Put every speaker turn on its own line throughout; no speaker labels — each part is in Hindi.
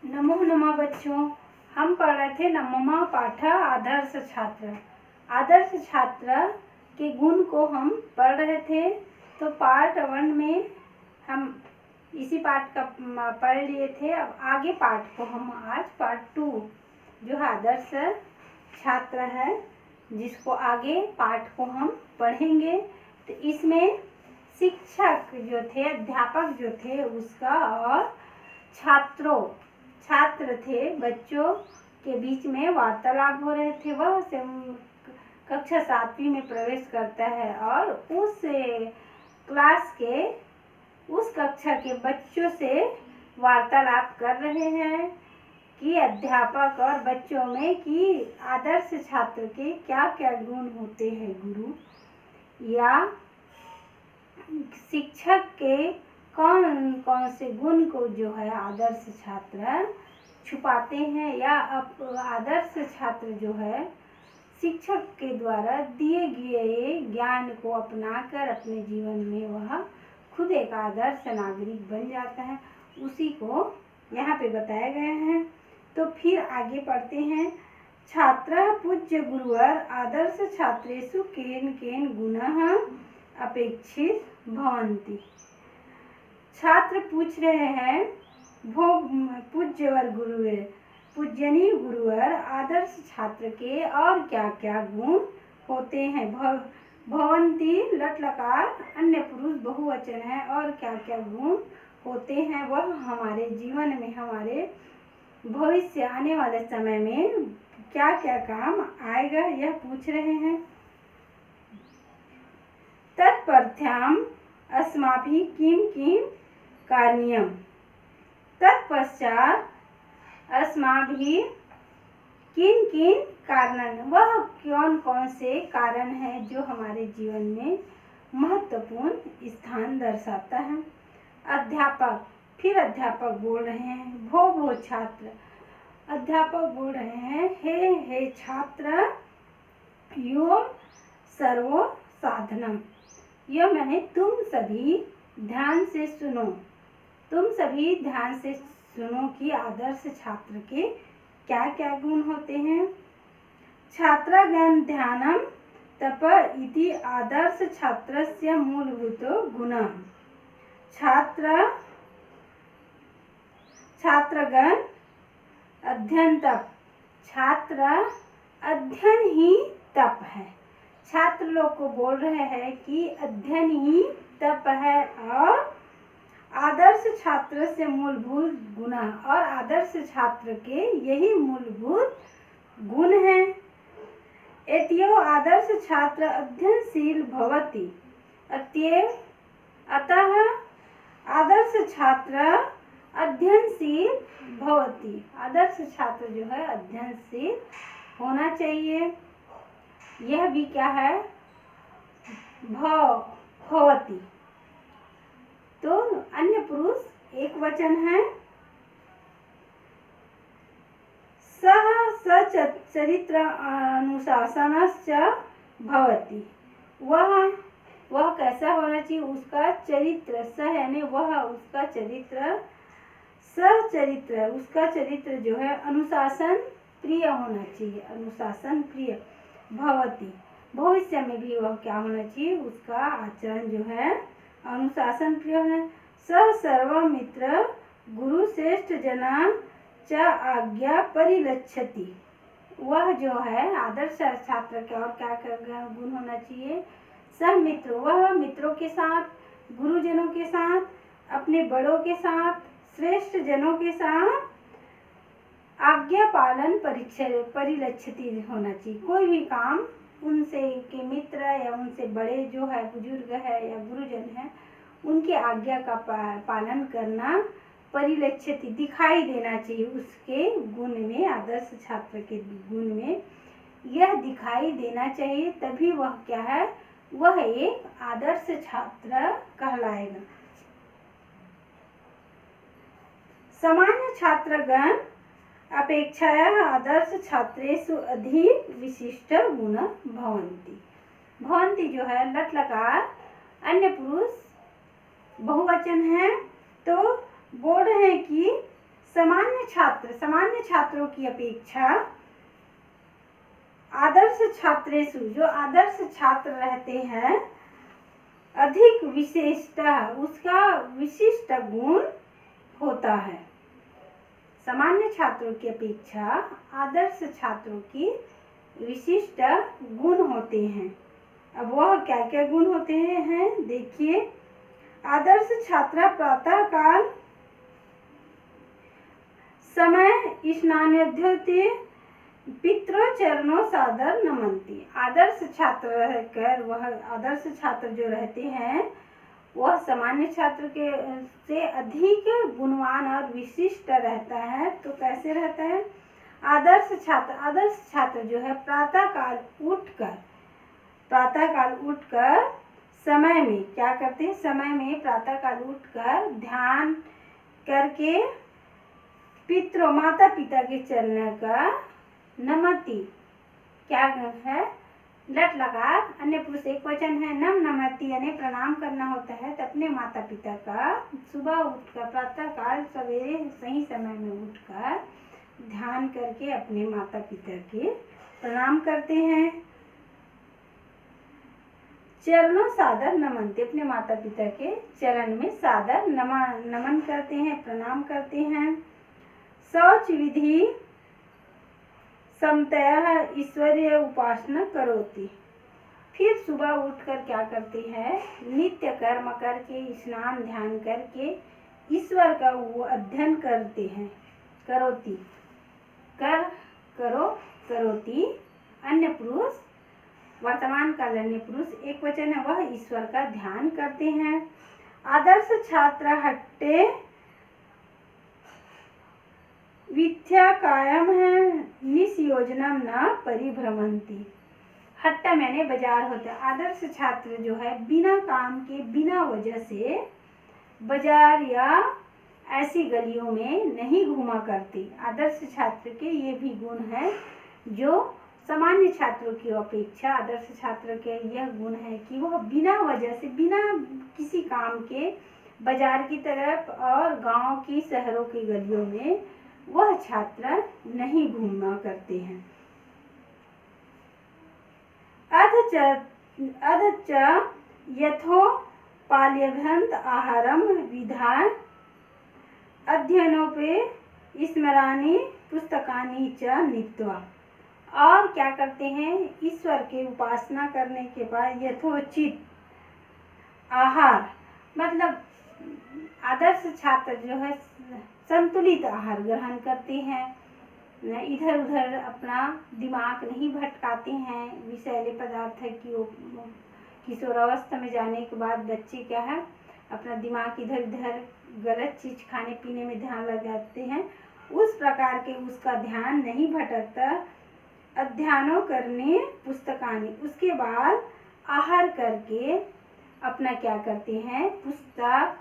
नमो नमः बच्चों, हम पढ़ रहे थे नवमा पाठ आदर्श छात्र। आदर्श छात्र के गुण को हम पढ़ रहे थे। तो पार्ट 1 में हम इसी पाठ का पढ़ लिए थे। अब आगे पाठ को हम आज पार्ट 2 जो है आदर्श छात्र है, जिसको आगे पाठ को हम पढ़ेंगे। तो इसमें शिक्षक जो थे, अध्यापक जो थे उसका, और छात्र थे, बच्चों के बीच में वार्तालाप हो रहे थे। वह कक्षा 7वीं में प्रवेश करता है और उस क्लास के, उस कक्षा के बच्चों से वार्तालाप कर रहे हैं कि अध्यापक और बच्चों में कि आदर्श छात्र के क्या क्या गुण होते हैं। गुरु या शिक्षक के कौन कौन से गुण को जो है आदर्श छात्र छुपाते हैं, या आदर्श छात्र जो है शिक्षक के द्वारा दिए गए ज्ञान को अपनाकर अपने जीवन में वह खुद एक आदर्श नागरिक बन जाता है, उसी को यहाँ पे बताए गए हैं। तो फिर आगे पढ़ते हैं। छात्र पूज्य गुरुवर आदर्श छात्रेषु केन केन गुणः अपेक्षित भवन्ति। छात्र पूछ रहे हैं, भो पूज्यवर गुरुवर, पूजनीय गुरुवर आदर्श छात्र के और क्या क्या गुण होते हैं। भवन्ति लट लकार अन्य पुरुष बहुवचन है, और क्या क्या गुण होते हैं वह हमारे जीवन में, हमारे भविष्य आने वाले समय में क्या क्या काम आएगा, यह पूछ रहे हैं। तत्पर्थ्याम अस्माभिः किम किम कारणीयम। तत्पश्चात अस्माभिः किन किन कारण, वह कौन कौन से कारण है जो हमारे जीवन में महत्वपूर्ण स्थान दर्शाता है। अध्यापक, फिर अध्यापक बोल रहे हैं, भो छात्र। अध्यापक बोल रहे हैं, हे छात्र, यो सर्वो साधनम। यह मैंने तुम सभी ध्यान से सुनो, तुम सभी ध्यान से सुनो कि आदर्श छात्र के क्या क्या गुण होते हैं। छात्रगण ध्यानम तप इति आदर्श छात्रस्य मूलभूतो गुणः। छात्रगण अध्ययन तप, छात्र अध्ययन ही तप है। छात्र लोग को बोल रहे हैं कि अध्ययन ही तप है, और आदर्श छात्र से मूलभूत गुण, और आदर्श छात्र के यही मूलभूत गुण हैं। एतयो आदर्श छात्र अध्ययनशील भवति। अतः आदर्श छात्र अध्ययनशील भवति। आदर्श छात्र जो है अध्ययनशील होना चाहिए। यह भी क्या है, भवति। तो अन्य पुरुष एक वचन है। सह सचरित्र अनुशासनश्च भवति। वह कैसा होना चाहिए, उसका चरित्र, सह यानी वह, उसका चरित्र, सचरित्र उसका चरित्र जो है अनुशासन प्रिय होना चाहिए, अनुशासन प्रिय। भवति भविष्य में भी वह क्या होना चाहिए, उसका आचरण जो है अनुशासन प्रिय होना। स सर्वमित्र गुरु श्रेष्ठ जना च आज्ञा परिलक्षति। वह जो है आदर्श छात्र के और क्या क्या गुण होना चाहिए। सह मित्र, वह मित्रों के साथ, गुरुजनों के साथ, अपने बड़ों के साथ, श्रेष्ठ जनों के साथ आज्ञा पालन परिलक्षति होना चाहिए। कोई भी काम उनसे के मित्र या उनसे बड़े जो है, बुजुर्ग है या गुरुजन है, उनके आज्ञा का पालन करना परिलक्षित दिखाई देना चाहिए। उसके गुण में, आदर्श छात्र के गुण में यह दिखाई देना चाहिए, तभी वह क्या है, वह एक आदर्श छात्र कहलाएगा। सामान्य छात्रगण अपेक्षया आदर्श छात्रेषु अधिक विशिष्ट गुण भवन्ति। भवन्ति जो है लट लकार अन्य पुरुष बहुवचन है। तो बोल रहे हैं कि सामान्य छात्रों की अपेक्षा आदर्श छात्रेषु, जो आदर्श छात्र रहते हैं, अधिक विशेषता, उसका विशिष्ट गुण होता है। सामान्य छात्रों की अपेक्षा आदर्श छात्रों की विशिष्ट गुण होते हैं। अब वह क्या क्या गुण होते हैं देखिए। आदर्श छात्रा प्रातः काल समय स्नानोद्योते पितृचरणों सादर नमन्ति। आदर्श छात्र रहकर, वह आदर्श छात्र जो रहते हैं वह सामान्य छात्र के से अधिक गुणवान और विशिष्ट रहता है। तो कैसे रहता है? आदर्श छात्र जो है प्रातः काल उठकर समय में क्या करते हैं? समय में प्रातः काल उठकर ध्यान करके माता पिता के चरण का नमति, क्या है? लट लगा, अन्य पुरुष एक वचन है, नमति यानी प्रणाम करना होता है। तो अपने माता पिता का सुबह उठकर प्रातः काल सवेरे सही समय में उठकर ध्यान करके अपने माता पिता के प्रणाम करते हैं। चरणों सादर नमनते, अपने माता पिता के चरण में सादर नमन करते हैं, प्रणाम करते हैं। शौच विधि समतया ईश्वरीय उपासना करोति। फिर सुबह उठकर क्या करते हैं? नित्य कर्म करके, स्नान ध्यान करके ईश्वर का वो अध्ययन करते हैं। करोति अन्य पुरुष, वर्तमान काल अन्य पुरुष एक वचन है, वह ईश्वर का ध्यान करते हैं। आदर्श छात्र हट्टे विद्या कायम है, निष्योजनम न परिभ्रमंती। हट्टा मैंने बाजार होता है। आदर्श छात्र जो है बिना काम के, बिना वजह से बाजार या ऐसी गलियों में नहीं घूमा करते। आदर्श छात्र के ये भी गुण है जो सामान्य छात्रों की अपेक्षा आदर्श छात्र के यह गुण है कि वह बिना वजह से, बिना किसी काम के बाजार की तरफ और गांव की, शहरों की गलियों में वह छात्र नहीं घूमा करते हैं। अधच यथोपाल्यभ्यंत आहारम विधाय अध्ययनोपे स्मराणि पुस्तकानि च नीत्वा। और क्या करते हैं? ईश्वर की उपासना करने के बाद यथोचित आहार, मतलब आदर्श छात्र जो है संतुलित आहार ग्रहण करते हैं, इधर उधर अपना दिमाग नहीं भटकाते हैं। विषैले पदार्थ की किशोरावस्था में जाने के बाद बच्चे क्या है, अपना दिमाग इधर उधर गलत चीज खाने पीने में ध्यान लगाते हैं। उस प्रकार के उसका ध्यान नहीं भटकता। अध्ययनों करने पुस्तकानि, उसके बाद आहार करके अपना क्या करते हैं? पुस्तक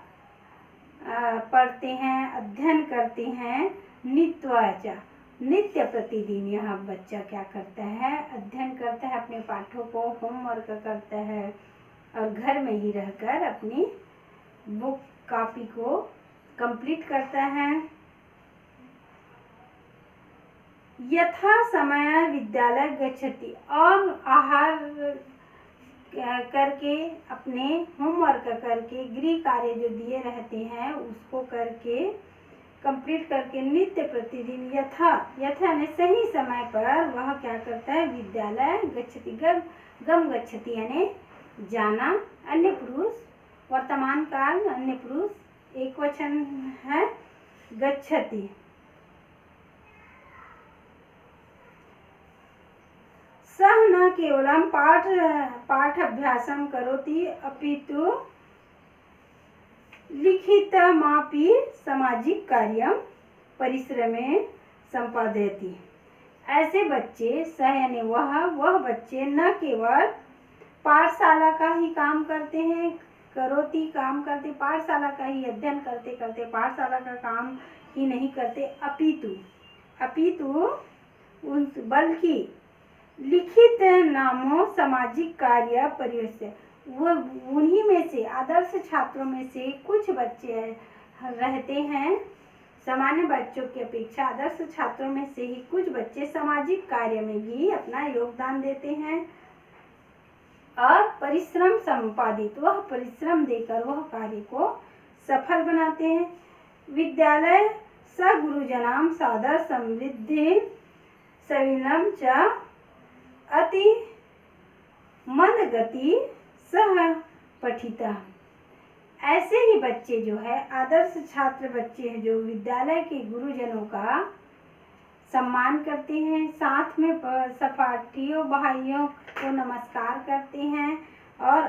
पढ़ते हैं, अध्ययन करते हैं। नित्वाचा, नित्य प्रतिदिन यह बच्चा क्या करता है? अध्ययन करता है, अपने पाठों को होमवर्क करता है और घर में ही रहकर अपनी बुक कॉपी को कंप्लीट करता है। यथा समय विद्यालय गच्छति, और आहार करके, अपने होमवर्क करके, गृह कार्य जो दिए रहते हैं उसको करके कंप्लीट करके नित्य प्रतिदिन यथा ने सही समय पर वह क्या करता है? विद्यालय गच्छति, गम गच्छति यानी जाना। अन्य पुरुष, वर्तमान काल अन्य पुरुष एक वचन है, गच्छति। सह न केवलम पाठ अभ्यासम करोति अपितु लिखितमापि सामाजिक कार्यम परिश्रमे संपादयति। ऐसे बच्चे सह यानी वह बच्चे न केवल पाठशाला का ही काम करते हैं, करोति काम करते, पाठशाला का ही अध्ययन करते करते पाठशाला का काम ही नहीं करते, अपितु बल्कि लिखित नामों सामाजिक कार्य परिवेश, वो उन्हीं में से, आदर्श छात्रों में से कुछ बच्चे रहते हैं सामान्य बच्चों की अपेक्षा आदर्श छात्रों में से ही कुछ बच्चे सामाजिक कार्य में भी अपना योगदान देते हैं और परिश्रम संपादित वह परिश्रम देकर वह कार्य को सफल बनाते हैं। विद्यालय स गुरुजनां सादर समृद्धि सविनम च अति मंदगति सह पठिता। ऐसे ही बच्चे जो है आदर्श छात्र बच्चे हैं जो विद्यालय के गुरुजनों का सम्मान करते हैं, साथ में सहपाठियों भाइयों को नमस्कार करते हैं और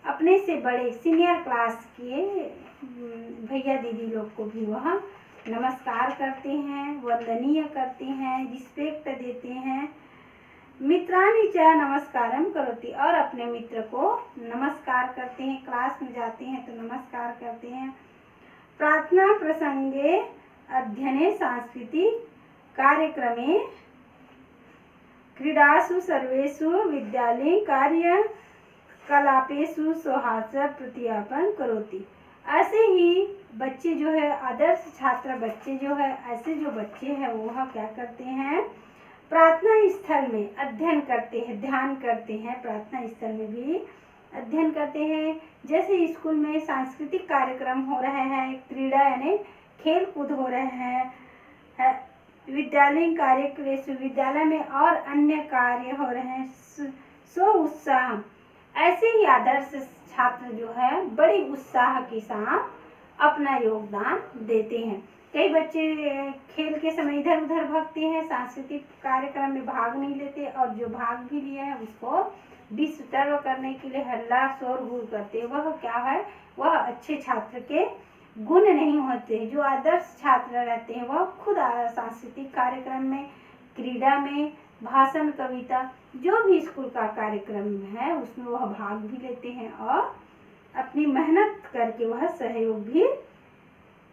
अपने से बड़े सीनियर क्लास के भैया दीदी लोग को भी वह नमस्कार करते हैं, वंदनीय करते हैं, रिस्पेक्ट देते हैं। मित्राणि च नमस्कारम करोति और अपने मित्र को नमस्कार करते हैं, क्लास में जाते हैं तो नमस्कार करते हैं। प्रार्थना प्रसंगे अध्ययने सांस्कृतिक कार्यक्रमे क्रीडासु सर्वेषु विद्यालय कार्यकलापेषु सौहार्द प्रतिज्ञापन करोति। ऐसे ही बच्चे जो है आदर्श छात्र बच्चे जो है ऐसे जो बच्चे हैं वह क्या करते हैं, प्रार्थना स्थल में अध्ययन करते हैं, ध्यान करते हैं, प्रार्थना स्थल में भी अध्ययन करते हैं। जैसे स्कूल में सांस्कृतिक कार्यक्रम हो रहे हैं, क्रीड़ा यानी खेल कूद हो रहे हैं, विद्यालय कार्य विद्यालय में और अन्य कार्य हो रहे हैं, सो उत्साह। ऐसे ही आदर्श छात्र जो है बड़ी उत्साह के साथ अपना योगदान देते हैं। कई बच्चे खेल के समय इधर उधर भागते हैं, सांस्कृतिक कार्यक्रम में भाग नहीं लेते और जो भाग भी लिए हैं उसको डिस्टर्ब करने के लिए हल्ला शोरगुल करते हैं। वह क्या है, वह अच्छे छात्र के गुण नहीं होते। जो आदर्श छात्र रहते हैं वह खुद सांस्कृतिक कार्यक्रम में, क्रीड़ा में, भाषण, कविता जो भी स्कूल का कार्यक्रम है उसमें वह भाग भी लेते हैं और अपनी मेहनत करके वह सहयोग भी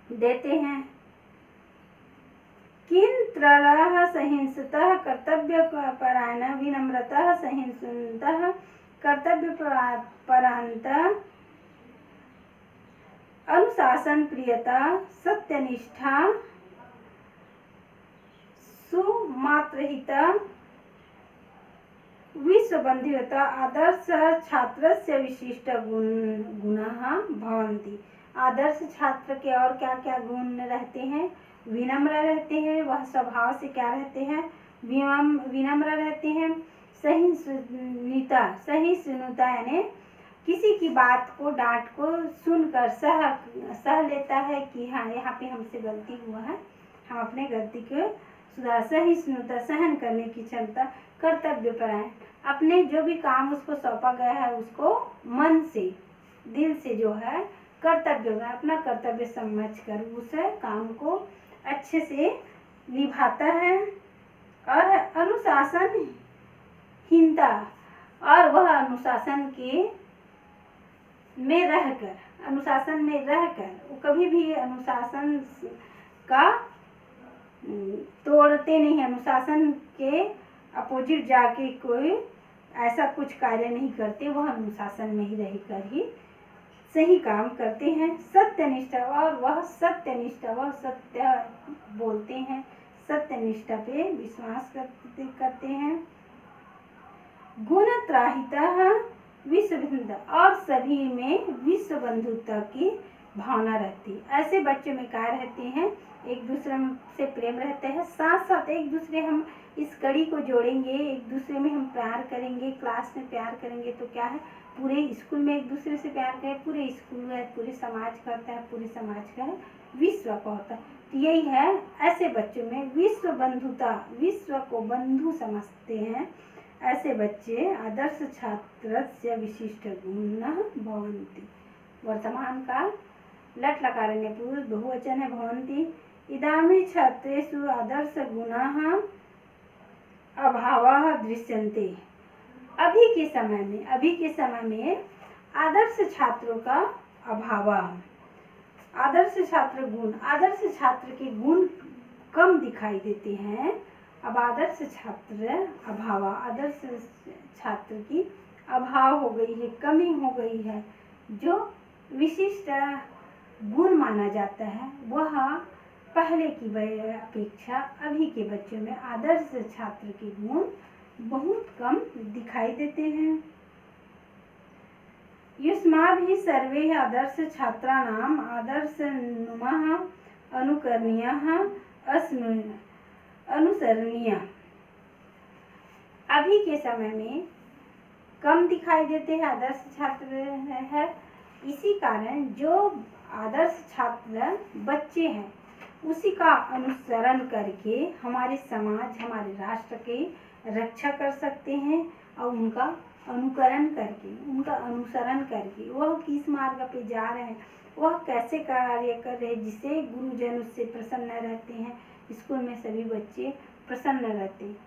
देते हैं। किंत्रलः सहिष्णुतः कर्तव्यपरायणः विनम्रतः सहिष्णुतः कर्तव्यपरायणः अनुशासन प्रियता सत्यनिष्ठा सुमात्रहिता विश्वबन्धुता आदर्श छात्रस्य विशिष्ट गुणाः भवन्ति। आदर्श छात्र के और क्या क्या गुण रहते हैं, विनम्र रहते हैं, वह स्वभाव से क्या रहते हैं, विनम्र रहते हैं। सहिष्णुता यानी किसी की बात को डांट को सुनकर सह लेता है कि हाँ यहाँ पे हमसे गलती हुआ है, हम अपने गलती को सुधार। सहिष्णुता सहन करने की क्षमता। कर्तव्यपरायण अपने जो भी काम उसको सौंपा गया है उसको मन से दिल से जो है कर्तव्य होगा, अपना कर्तव्य समझकर उस काम को अच्छे से निभाता है। और अनुशासनहीनता और वह अनुशासन में रहकर वो कभी भी अनुशासन का तोड़ते नहीं, अनुशासन के अपोजिट जाके कोई ऐसा कुछ कार्य नहीं करते, वह अनुशासन में ही रहकर ही सही काम करते हैं। सत्यनिष्ठा और वह सत्य बोलते हैं, सत्यनिष्ठा पे विश्वास करते हैं। गुणत्राहिता विश्वबंधुता और सभी में विश्व बंधुता की भावना रहती है। ऐसे बच्चों में क्या रहते हैं, एक दूसरे से प्रेम रहते हैं, साथ साथ एक दूसरे हम इस कड़ी को जोड़ेंगे, एक दूसरे में हम प्यार करेंगे, क्लास में प्यार करेंगे तो क्या है पूरे स्कूल में एक दूसरे से प्यार करें, पूरे स्कूल में पूरे समाज का होता है, पूरे समाज का है विश्व का होता है। तो यही है ऐसे बच्चों में विश्व बंधुता, विश्व को बंधु समझते हैं। ऐसे बच्चे आदर्श छात्रस्य विशिष्ट गुणाः भवन्ति। वर्तमान काल लट् लकारण्य पुरुष बहुवचन है भवन्ति। इदानीं छात्रेषु आदर्श गुणाः अभावः दृश्यन्ते। अभी के समय में आदर्श छात्रों का अभाव, आदर्श छात्र के गुण कम दिखाई देते हैं। अब आदर्श छात्र की अभाव हो गई है, कमी हो गई है। जो विशिष्ट गुण माना जाता है वह पहले की अपेक्षा अभी के बच्चों में आदर्श छात्र के गुण बहुत कम दिखाई देते हैं। युष्माभिः सर्वे आदर्श छात्राणाम आदर्शनुमः अनुकरणीयः अनुसरणीय। अभी के समय में कम दिखाई देते हैं आदर्श छात्र है, इसी कारण जो आदर्श छात्र बच्चे हैं उसी का अनुसरण करके हमारे समाज हमारे राष्ट्र की रक्षा कर सकते हैं और उनका अनुकरण करके उनका अनुसरण करके वह किस मार्ग पे जा रहे हैं, वह कैसे कार्य कर रहे हैं जिससे गुरुजन उससे प्रसन्न रहते हैं, स्कूल में सभी बच्चे प्रसन्न रहते हैं।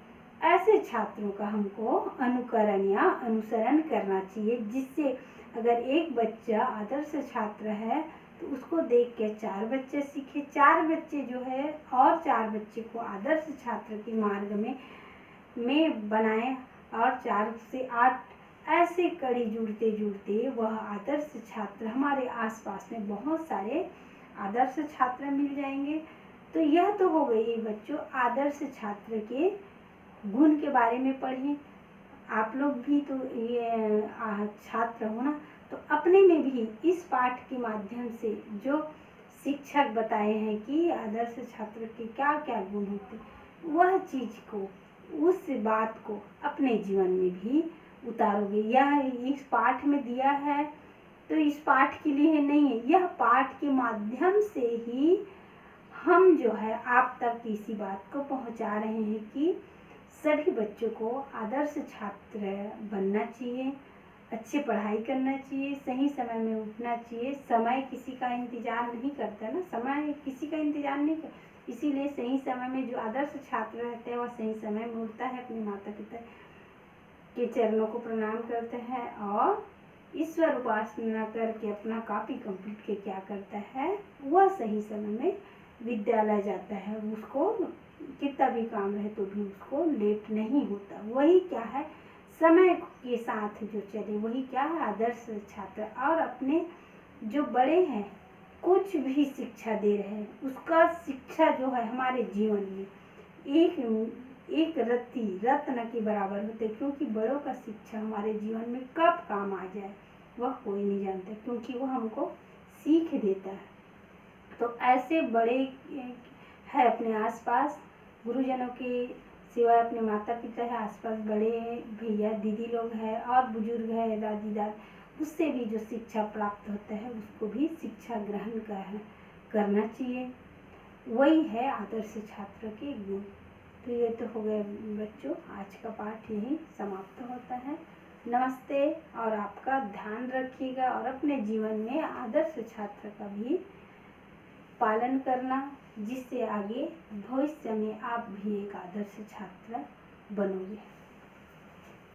ऐसे छात्रों का हमको अनुकरण या अनुसरण करना चाहिए, जिससे अगर एक बच्चा आदर्श छात्र है तो उसको देख के 4 बच्चे सीखे, 4 बच्चे जो है और 4 बच्चे को आदर्श छात्र के मार्ग में बनाए और 4 से 8 ऐसे कड़ी जुड़ते जुड़ते वह आदर्श छात्र हमारे आसपास में बहुत सारे आदर्श छात्र मिल जाएंगे। तो यह तो हो गई बच्चों आदर्श छात्र के गुण के बारे में पढ़ें। आप लोग भी तो ये छात्र हो ना, तो अपने में भी इस पाठ के माध्यम से जो शिक्षक बताए हैं कि आदर्श छात्र के क्या क्या गुण होते हैं, वह चीज को उस बात को अपने जीवन में भी उतारोगे। यह इस पाठ में दिया है तो इस पाठ के लिए नहीं है, यह पाठ के माध्यम से ही हम जो है आप तक इसी बात को पहुंचा रहे हैं कि सभी बच्चों को आदर्श छात्र बनना चाहिए, अच्छे पढ़ाई करना चाहिए, सही समय में उठना चाहिए। समय किसी का इंतजार नहीं करता ना, समय किसी का इंतजार नहीं करता, इसीलिए सही समय में जो आदर्श छात्र रहते हैं वह सही समय में उठता है, अपने माता पिता के चरणों को प्रणाम करते हैं और ईश्वर उपासना करके अपना कॉपी कंप्लीट के क्या करता है, वह सही समय में विद्यालय जाता है। उसको कितना भी काम रहे तो भी उसको लेट नहीं होता। वही क्या है, समय के साथ जो चले वही क्या है आदर्श छात्र। और अपने जो बड़े हैं कुछ भी शिक्षा दे रहे हैं, उसका शिक्षा जो है हमारे जीवन में एक रत्न के बराबर होते, क्योंकि बड़ों का शिक्षा हमारे जीवन में कब काम आ जाए वह कोई नहीं जानता, क्योंकि वह हमको सीख देता है। तो ऐसे बड़े है अपने आसपास, गुरुजनों के सिवाय अपने माता पिता है, आसपास बड़े भैया दीदी लोग हैं और बुजुर्ग है दादी दादा, उससे भी जो शिक्षा प्राप्त होता है उसको भी शिक्षा ग्रहण करना चाहिए। वही है आदर्श छात्र के गुण। तो ये तो हो गए बच्चों, आज का पाठ यही समाप्त होता है। नमस्ते, और आपका ध्यान रखिएगा और अपने जीवन में आदर्श छात्र का भी पालन करना, जिससे आगे भविष्य में आप भी एक आदर्श छात्र बनोगे।